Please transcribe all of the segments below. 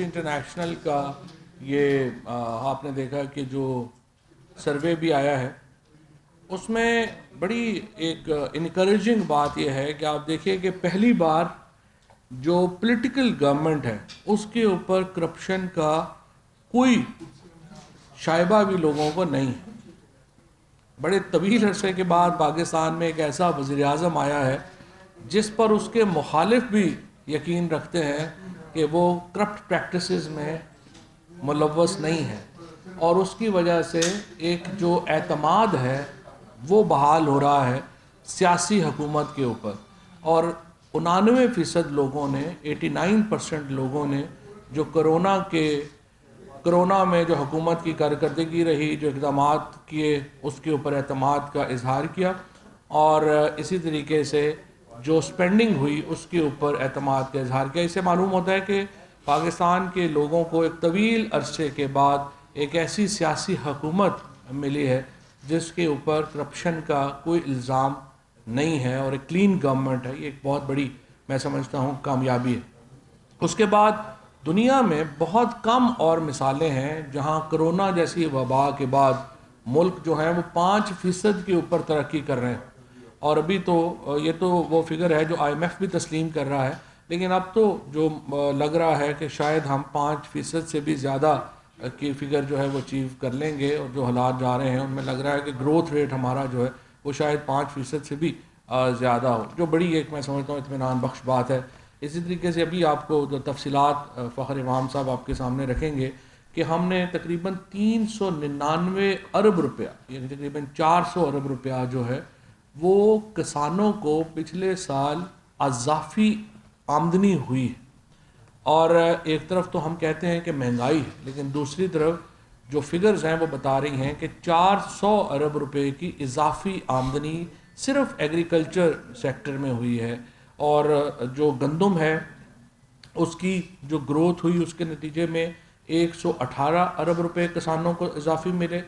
Amnesty international کا یہ آپ نے دیکھا کہ جو سروے بھی آیا ہے اس میں بڑی ایک انکریجنگ بات یہ ہے کہ آپ دیکھیے کہ پہلی بار جو پولیٹیکل گورنمنٹ ہے اس کے اوپر کرپشن کا کوئی شائبہ بھی لوگوں کو نہیں ہے. بڑے طویل عرصے کے بعد پاکستان میں ایک ایسا وزیر اعظم آیا ہے جس پر اس کے مخالف بھی یقین رکھتے ہیں کہ وہ کرپٹ پریکٹسز میں ملوث نہیں ہے، اور اس کی وجہ سے ایک جو اعتماد ہے وہ بحال ہو رہا ہے سیاسی حکومت کے اوپر. اور 99% لوگوں نے 89% لوگوں نے جو کرونا میں جو حکومت کی کارکردگی رہی، جو اقدامات کیے، اس کے اوپر اعتماد کا اظہار کیا، اور اسی طریقے سے جو سپینڈنگ ہوئی اس کے اوپر اعتماد کا اظہار کیا. اس سے معلوم ہوتا ہے کہ پاکستان کے لوگوں کو ایک طویل عرصے کے بعد ایک ایسی سیاسی حکومت ملی ہے جس کے اوپر کرپشن کا کوئی الزام نہیں ہے، اور ایک کلین گورنمنٹ ہے. یہ ایک بہت بڑی میں سمجھتا ہوں کامیابی ہے. اس کے بعد دنیا میں بہت کم اور مثالیں ہیں جہاں کرونا جیسی وبا کے بعد ملک جو ہیں وہ 5% کے اوپر ترقی کر رہے ہیں. اور ابھی تو یہ تو وہ فگر ہے جو IMF بھی تسلیم کر رہا ہے، لیکن اب تو جو لگ رہا ہے کہ شاید ہم 5% سے بھی زیادہ کی فگر جو ہے وہ اچیو کر لیں گے، اور جو حالات جا رہے ہیں ان میں لگ رہا ہے کہ گروتھ ریٹ ہمارا جو ہے وہ شاید 5% سے بھی زیادہ ہو، جو بڑی ایک میں سمجھتا ہوں اطمینان بخش بات ہے. اسی طریقے سے ابھی آپ کو جو تفصیلات فخر امام صاحب آپ کے سامنے رکھیں گے کہ ہم نے تقریباً 399 ارب روپیہ یعنی تقریباً 400 ارب روپیہ جو ہے وہ کسانوں کو پچھلے سال اضافی آمدنی ہوئی ہے. اور ایک طرف تو ہم کہتے ہیں کہ مہنگائی ہے، لیکن دوسری طرف جو فگرز ہیں وہ بتا رہی ہیں کہ 400 ارب روپے کی اضافی آمدنی صرف ایگریکلچر سیکٹر میں ہوئی ہے. اور جو گندم ہے اس کی جو گروتھ ہوئی اس کے نتیجے میں 118 ارب روپے کسانوں کو اضافی ملے.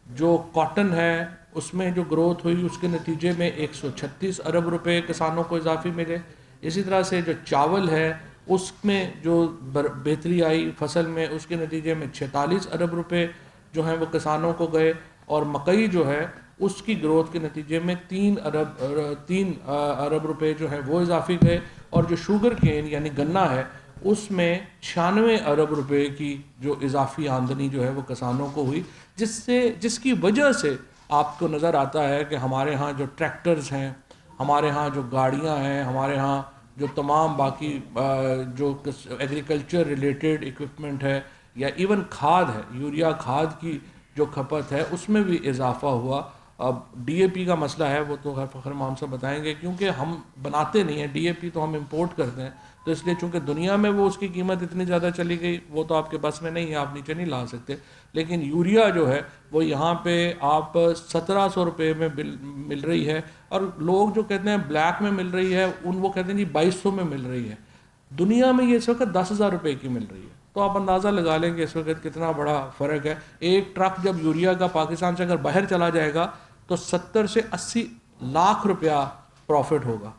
جو کاٹن ہے اس میں جو گروتھ ہوئی اس کے نتیجے میں 136 ارب روپے کسانوں کو اضافی ملے. اسی طرح سے جو چاول ہے اس میں جو بہتری آئی فصل میں اس کے نتیجے میں 46 ارب روپے جو ہیں وہ کسانوں کو گئے. اور مکئی جو ہے اس کی گروتھ کے نتیجے میں 3 ارب روپے جو ہیں وہ اضافی گئے. اور جو شوگر کین یعنی گنا ہے اس میں 96 ارب روپے کی جو اضافی آمدنی جو ہے وہ کسانوں کو ہوئی، جس کی وجہ سے آپ کو نظر آتا ہے کہ ہمارے ہاں جو ٹریکٹرز ہیں، ہمارے ہاں جو گاڑیاں ہیں، ہمارے ہاں جو تمام باقی جو ایگریکلچر ریلیٹڈ اکوپمنٹ ہے، یا ایون کھاد ہے، یوریا کھاد کی جو کھپت ہے اس میں بھی اضافہ ہوا. اب DAP کا مسئلہ ہے وہ تو فخر امام صاحب بتائیں گے، کیونکہ ہم بناتے نہیں ہیں DAP تو ہم امپورٹ کرتے ہیں، تو اس لیے چونکہ دنیا میں وہ اس کی قیمت اتنی زیادہ چلی گئی وہ تو آپ کے بس میں نہیں ہے، آپ نیچے نہیں لا سکتے. لیکن یوریا جو ہے وہ یہاں پہ آپ 1700 روپے میں مل رہی ہے، اور لوگ جو کہتے ہیں بلیک میں مل رہی ہے وہ کہتے ہیں جی 2200 میں مل رہی ہے. دنیا میں یہ اس وقت 10,000 روپے کی مل رہی ہے. تو آپ اندازہ لگا لیں کہ اس وقت کتنا بڑا فرق ہے. ایک ٹرک جب یوریا کا پاکستان سے اگر باہر چلا جائے گا تو 70 سے 80 لاکھ روپیہ پروفٹ ہوگا.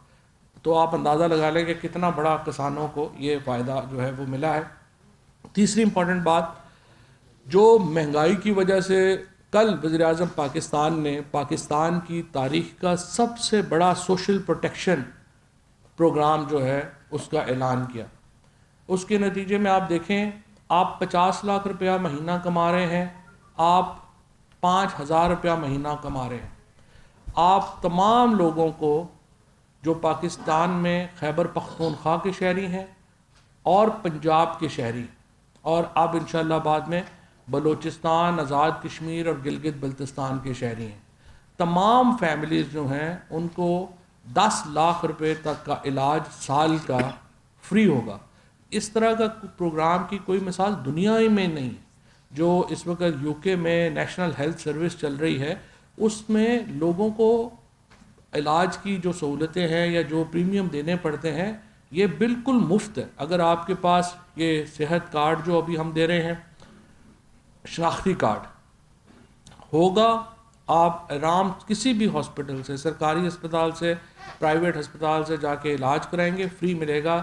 تو آپ اندازہ لگا لیں کہ کتنا بڑا کسانوں کو یہ فائدہ جو ہے وہ ملا ہے. تیسری امپورٹنٹ بات، جو مہنگائی کی وجہ سے کل وزیر اعظم پاکستان نے پاکستان کی تاریخ کا سب سے بڑا سوشل پروٹیکشن پروگرام جو ہے اس کا اعلان کیا. اس کے نتیجے میں آپ دیکھیں، آپ 50 لاکھ روپیہ مہینہ کما رہے ہیں، آپ 5,000 روپیہ مہینہ کما رہے ہیں. آپ تمام لوگوں کو جو پاکستان میں خیبر پختونخوا کے شہری ہیں اور پنجاب کے شہری، اور اب انشاءاللہ بعد میں بلوچستان، آزاد کشمیر اور گلگت بلتستان کے شہری ہیں، تمام فیملیز جو ہیں ان کو 10 لاکھ روپے تک کا علاج سال کا فری ہوگا. اس طرح کا پروگرام کی کوئی مثال دنیا ہی میں نہیں. جو اس وقت UK میں نیشنل ہیلتھ سروس چل رہی ہے اس میں لوگوں کو علاج کی جو سہولتیں ہیں یا جو پریمیم دینے پڑتے ہیں یہ بالکل مفت ہے. اگر آپ کے پاس یہ صحت کارڈ جو ابھی ہم دے رہے ہیں، شناختی کارڈ ہوگا، آپ آرام کسی بھی ہاسپٹل سے، سرکاری ہسپتال سے، پرائیویٹ ہسپتال سے جا کے علاج کرائیں گے، فری ملے گا.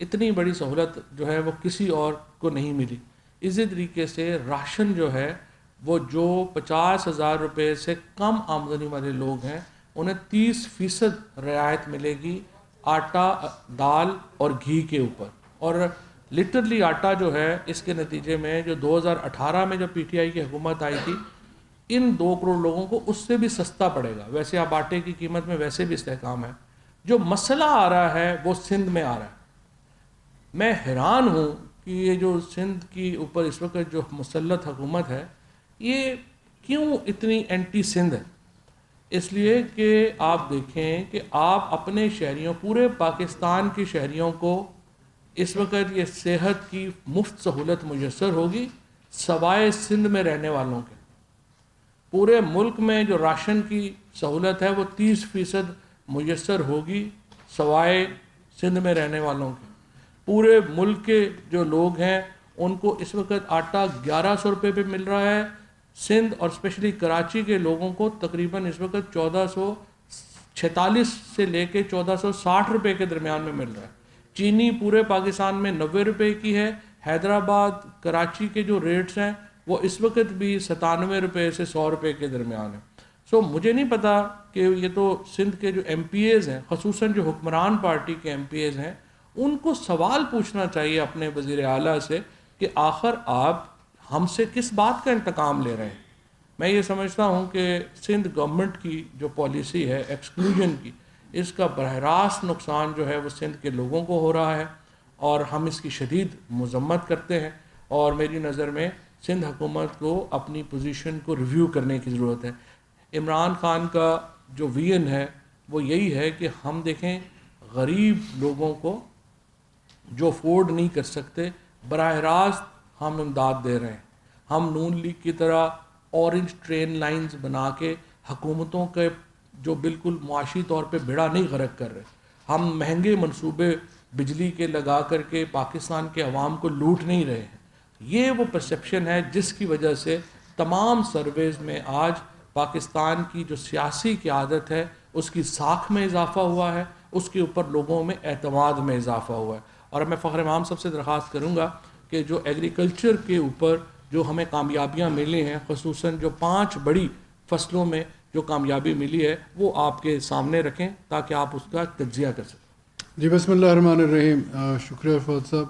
اتنی بڑی سہولت جو ہے وہ کسی اور کو نہیں ملی. اسی طریقے سے راشن جو ہے وہ جو 50,000 روپے سے کم آمدنی والے لوگ ہیں انہیں 30% رعایت ملے گی آٹا، دال اور گھی کے اوپر. اور لٹرلی آٹا جو ہے اس کے نتیجے میں جو 2018 میں جو پی ٹی آئی کی حکومت آئی تھی ان 2 کروڑ لوگوں کو اس سے بھی سستا پڑے گا. ویسے اب آٹے کی قیمت میں ویسے بھی استحکام ہے. جو مسئلہ آ رہا ہے وہ سندھ میں آ رہا ہے. میں حیران ہوں کہ یہ جو سندھ کی اوپر اس وقت جو مسلط حکومت ہے یہ کیوں اتنی اینٹی سندھ ہے. اس لیے کہ آپ دیکھیں کہ آپ اپنے شہریوں، پورے پاکستان کے شہریوں کو اس وقت یہ صحت کی مفت سہولت میسر ہوگی سوائے سندھ میں رہنے والوں کے. پورے ملک میں جو راشن کی سہولت ہے وہ 30% میسر ہوگی سوائے سندھ میں رہنے والوں کے. پورے ملک کے جو لوگ ہیں ان کو اس وقت آٹا 1100 روپے پہ مل رہا ہے. سندھ اور اسپیشلی کراچی کے لوگوں کو تقریباً اس وقت 1446 سے لے کے 1460 روپے کے درمیان میں مل رہا ہے. چینی پورے پاکستان میں 90 روپے کی ہے. حیدرآباد، کراچی کے جو ریٹس ہیں وہ اس وقت بھی 97 روپے سے 100 روپے کے درمیان ہے. مجھے نہیں پتا کہ یہ تو سندھ کے جو ایم پی ایز ہیں، خصوصاً جو حکمران پارٹی کے ایم پی ایز ہیں، ان کو سوال پوچھنا چاہیے اپنے وزیر اعلیٰ سے کہ آخر آپ ہم سے کس بات کا انتقام لے رہے ہیں. میں یہ سمجھتا ہوں کہ سندھ گورنمنٹ کی جو پالیسی ہے ایکسکلوژن کی، اس کا براہ راست نقصان جو ہے وہ سندھ کے لوگوں کو ہو رہا ہے اور ہم اس کی شدید مذمت کرتے ہیں. اور میری نظر میں سندھ حکومت کو اپنی پوزیشن کو ریویو کرنے کی ضرورت ہے. عمران خان کا جو ویژن ہے وہ یہی ہے کہ ہم دیکھیں غریب لوگوں کو جو افورڈ نہیں کر سکتے براہ راست ہم امداد دے رہے ہیں. ہم نون لیگ کی طرح اورنج ٹرین لائنز بنا کے حکومتوں کے جو بالکل معاشی طور پہ بیڑا نہیں غرق کر رہے. ہم مہنگے منصوبے بجلی کے لگا کر کے پاکستان کے عوام کو لوٹ نہیں رہے ہیں. یہ وہ پرسیپشن ہے جس کی وجہ سے تمام سرویز میں آج پاکستان کی جو سیاسی قیادت ہے اس کی ساکھ میں اضافہ ہوا ہے، اس کے اوپر لوگوں میں اعتماد میں اضافہ ہوا ہے. اور میں فخر امام صاحب سے درخواست کروں گا کہ جو ایگریکلچر کے اوپر جو ہمیں کامیابیاں ملی ہیں، خصوصاً جو 5 بڑی فصلوں میں جو کامیابی ملی ہے وہ آپ کے سامنے رکھیں تاکہ آپ اس کا تجزیہ کر سکیں. جی بسم اللہ الرحمن الرحیم. شکریہ فواد صاحب.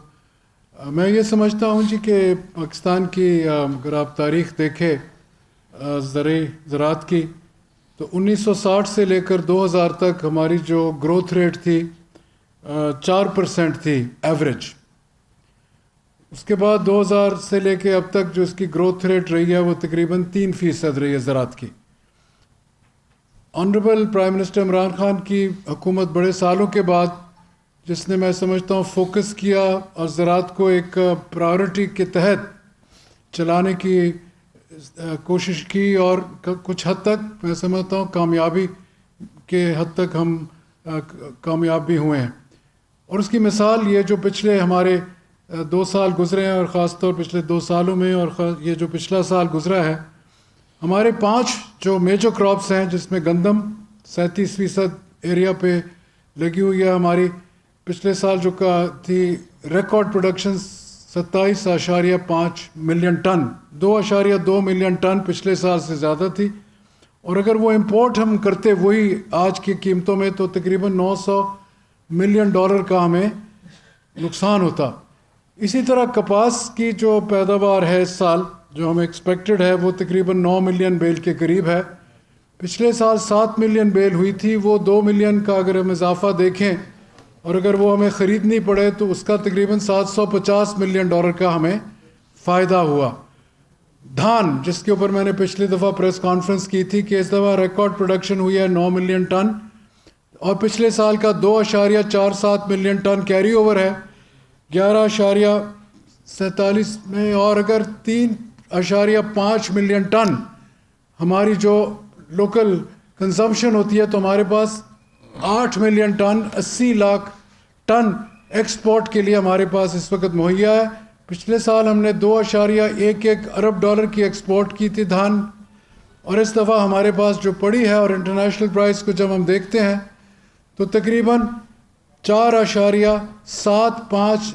میں یہ سمجھتا ہوں جی کہ پاکستان کی اگر آپ تاریخ دیکھیں زراعت کی تو 1960 سے لے کر 2000 تک ہماری جو گروتھ ریٹ تھی 4% تھی ایوریج. اس کے بعد 2000 سے لے کے اب تک جو اس کی گروتھ ریٹ رہی ہے وہ تقریباً 3% رہی ہے زراعت کی. Honourable prime minister Imran Khan کی حکومت بڑے سالوں کے بعد جس نے میں سمجھتا ہوں فوکس کیا اور زراعت کو ایک پرائورٹی کے تحت چلانے کی کوشش کی اور کچھ حد تک میں سمجھتا ہوں کامیابی کے حد تک ہم کامیاب بھی ہوئے ہیں. اور اس کی مثال یہ جو پچھلے ہمارے 2 سال گزرے ہیں اور خاص طور پچھلے 2 سالوں میں اور یہ جو پچھلا سال گزرا ہے، ہمارے 5 جو میجر کراپس ہیں جس میں گندم 37% ایریا پہ لگی ہوئی ہے. ہماری پچھلے سال جو تھی record production 27.5 million ton, 2.2 million ton پچھلے سال سے زیادہ تھی. اور اگر وہ امپورٹ ہم کرتے وہی آج کی قیمتوں میں تو تقریباً $900 ملین کا ہمیں نقصان ہوتا. اسی طرح کپاس کی جو پیداوار ہے اس سال جو ہمیں ایکسپیکٹڈ ہے وہ تقریباً 9 ملین بیل کے قریب ہے. پچھلے سال 7 ملین بیل ہوئی تھی. وہ 2 ملین کا اگر ہم اضافہ دیکھیں اور اگر وہ ہمیں خریدنی پڑے تو اس کا تقریباً $750 ملین کا ہمیں فائدہ ہوا. دھان جس کے اوپر میں نے پچھلی دفعہ پریس کانفرنس کی تھی کہ اس دفعہ ریکارڈ پروڈکشن ہوئی ہے 9 ملین ٹن اور پچھلے سال کا 2.47 ملین ٹن کیری اوور ہے 11.47 میں. اور اگر 3.5 ملین ٹن ہماری جو لوکل کنزمپشن ہوتی ہے تو ہمارے پاس 8 million ton 80 lakh ton export کے لیے ہمارے پاس اس وقت مہیا ہے. پچھلے سال ہم نے $2.11 ارب کی ایکسپورٹ کی تھی دھان اور اس دفعہ ہمارے پاس جو پڑی ہے اور انٹرنیشنل پرائس کو جب ہم دیکھتے ہیں تو تقریباً 4.75